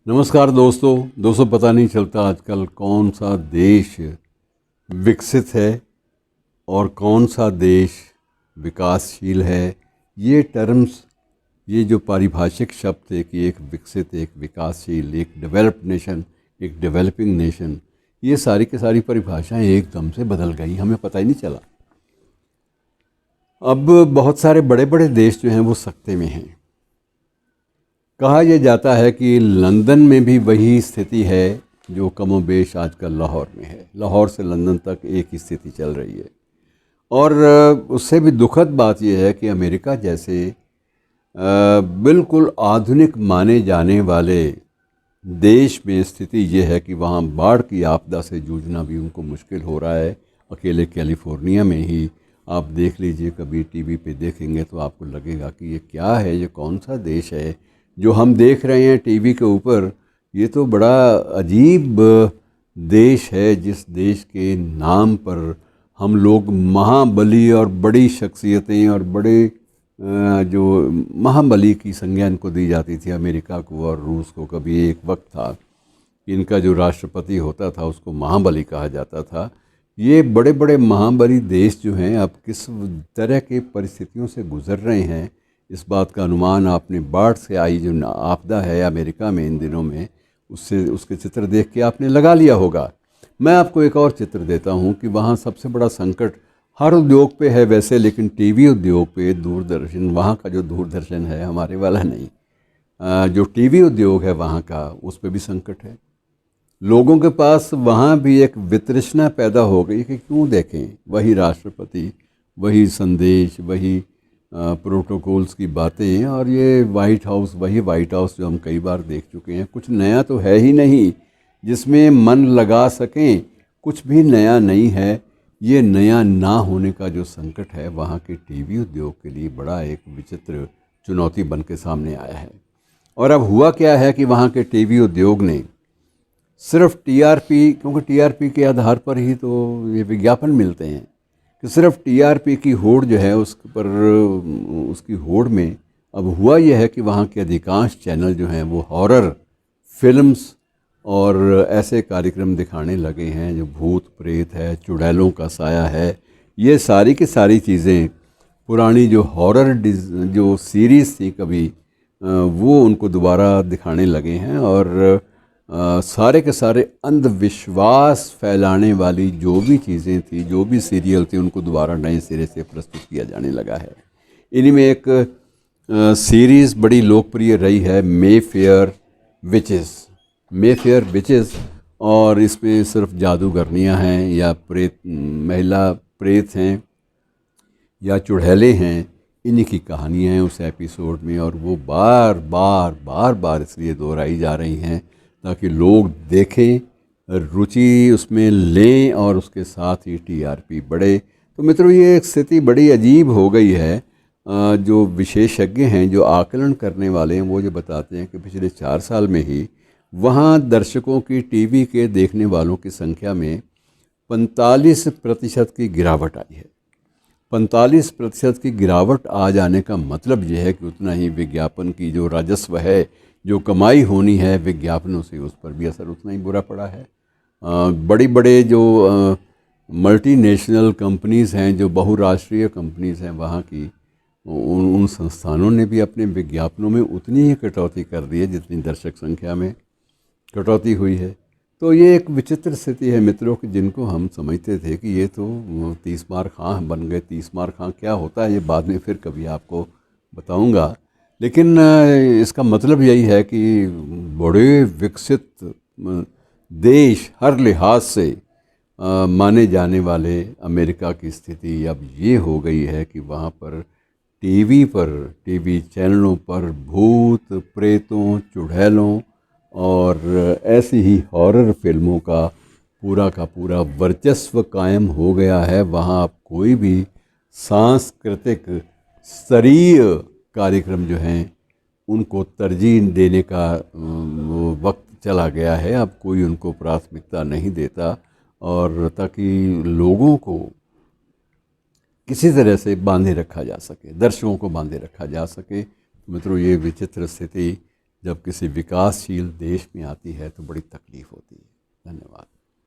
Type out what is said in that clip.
नमस्कार दोस्तों पता नहीं चलता आजकल कौन सा देश विकसित है और कौन सा देश विकासशील है। ये टर्म्स, ये जो पारिभाषिक शब्द है कि एक विकसित, एक विकासशील, एक डेवलप्ड नेशन, एक डेवलपिंग नेशन, ये सारी की सारी परिभाषाएं एकदम से बदल गई, हमें पता ही नहीं चला। अब बहुत सारे बड़े बड़े देश जो हैं वो सकते में हैं। कहा यह जाता है कि लंदन में भी वही स्थिति है जो कमोबेश आजकल लाहौर में है। लाहौर से लंदन तक एक ही स्थिति चल रही है। और उससे भी दुखद बात यह है कि अमेरिका जैसे बिल्कुल आधुनिक माने जाने वाले देश में स्थिति यह है कि वहाँ बाढ़ की आपदा से जूझना भी उनको मुश्किल हो रहा है। अकेले कैलिफोर्निया में ही आप देख लीजिए, कभी टीवी पे देखेंगे तो आपको लगेगा कि ये क्या है, ये कौन सा देश है जो हम देख रहे हैं टीवी के ऊपर। ये तो बड़ा अजीब देश है जिस देश के नाम पर हम लोग महाबली और बड़ी शख्सियतें और बड़े जो महाबली की संज्ञा इनको दी जाती थी, अमेरिका को और रूस को। कभी एक वक्त था इनका जो राष्ट्रपति होता था उसको महाबली कहा जाता था। ये बड़े बड़े महाबली देश जो हैं अब किस तरह के परिस्थितियों से गुज़र रहे हैं, इस बात का अनुमान आपने बाढ़ से आई जो आपदा है अमेरिका में इन दिनों में, उसके चित्र देख के आपने लगा लिया होगा। मैं आपको एक और चित्र देता हूँ कि वहाँ सबसे बड़ा संकट हर उद्योग पे है वैसे, लेकिन टीवी उद्योग पे दूरदर्शन, वहाँ का जो दूरदर्शन है, हमारे वाला नहीं, जो टीवी उद्योग है वहाँ का, उस पर भी संकट है। लोगों के पास वहाँ भी एक वितृष्णा पैदा हो गई कि क्यों देखें वही राष्ट्रपति, वही संदेश, वही प्रोटोकॉल्स की बातें, और ये वाइट हाउस, वही वाइट हाउस जो हम कई बार देख चुके हैं। कुछ नया तो है ही नहीं जिसमें मन लगा सकें, कुछ भी नया नहीं है। ये नया ना होने का जो संकट है वहाँ के टीवी उद्योग के लिए बड़ा एक विचित्र चुनौती बन के सामने आया है। और अब हुआ क्या है कि वहाँ के टीवी उद्योग ने सिर्फ टीआरपी, क्योंकि टीआरपी के आधार पर ही तो ये विज्ञापन मिलते हैं, कि सिर्फ टीआरपी की होड़ जो है उस पर, उसकी होड़ में अब हुआ यह है कि वहाँ के अधिकांश चैनल जो हैं वो हॉरर फिल्म्स और ऐसे कार्यक्रम दिखाने लगे हैं जो भूत प्रेत है, चुड़ैलों का साया है, ये सारी की सारी चीज़ें पुरानी जो हॉरर जो सीरीज़ थी कभी, वो उनको दोबारा दिखाने लगे हैं। और सारे के सारे अंधविश्वास फैलाने वाली जो भी चीज़ें थी, जो भी सीरियल थे, उनको दोबारा नए सिरे से प्रस्तुत किया जाने लगा है। इन्हीं में एक सीरीज़ बड़ी लोकप्रिय रही है, मेफेयर विचेस, और इसमें सिर्फ जादूगरनियाँ हैं या महिला प्रेत हैं या चुड़ैले हैं, इन्हीं की कहानियाँ हैं उस एपिसोड में। और वो बार बार इसलिए दोहराई जा रही हैं ताकि लोग देखें, रुचि उसमें लें और उसके साथ ही टीआरपी बढ़े। तो मित्रों, ये एक स्थिति बड़ी अजीब हो गई है। जो विशेषज्ञ हैं, जो आकलन करने वाले हैं, वो जो बताते हैं कि पिछले 4 साल में ही वहाँ दर्शकों की, टीवी के देखने वालों की संख्या में 45% की गिरावट आई है। 45% की गिरावट आ जाने का मतलब यह है कि उतना ही विज्ञापन की जो राजस्व है, जो कमाई होनी है विज्ञापनों से, उस पर भी असर उतना ही बुरा पड़ा है। बड़ी बड़े जो मल्टीनेशनल कंपनीज़ हैं, जो बहुराष्ट्रीय कंपनीज़ हैं वहाँ की, उन संस्थानों ने भी अपने विज्ञापनों में उतनी ही कटौती कर दी है जितनी दर्शक संख्या में कटौती हुई है। तो ये एक विचित्र स्थिति है मित्रों, कि जिनको हम समझते थे कि ये तो 30 मार खां बन गए। 30 मार खां क्या होता है ये बाद में फिर कभी आपको बताऊंगा, लेकिन इसका मतलब यही है कि बड़े विकसित देश हर लिहाज से माने जाने वाले अमेरिका की स्थिति अब ये हो गई है कि वहाँ पर टीवी चैनलों पर भूत प्रेतों, चुड़ैलों और ऐसी ही हॉरर फिल्मों का पूरा वर्चस्व कायम हो गया है। वहाँ आप कोई भी सांस्कृतिक स्तरीय कार्यक्रम जो हैं उनको तरजीह देने का वो वक्त चला गया है। अब कोई उनको प्राथमिकता नहीं देता, और ताकि लोगों को किसी तरह से बांधे रखा जा सके, दर्शकों को बांधे रखा जा सके। मित्रों, ये विचित्र स्थिति जब किसी विकासशील देश में आती है तो बड़ी तकलीफ़ होती है।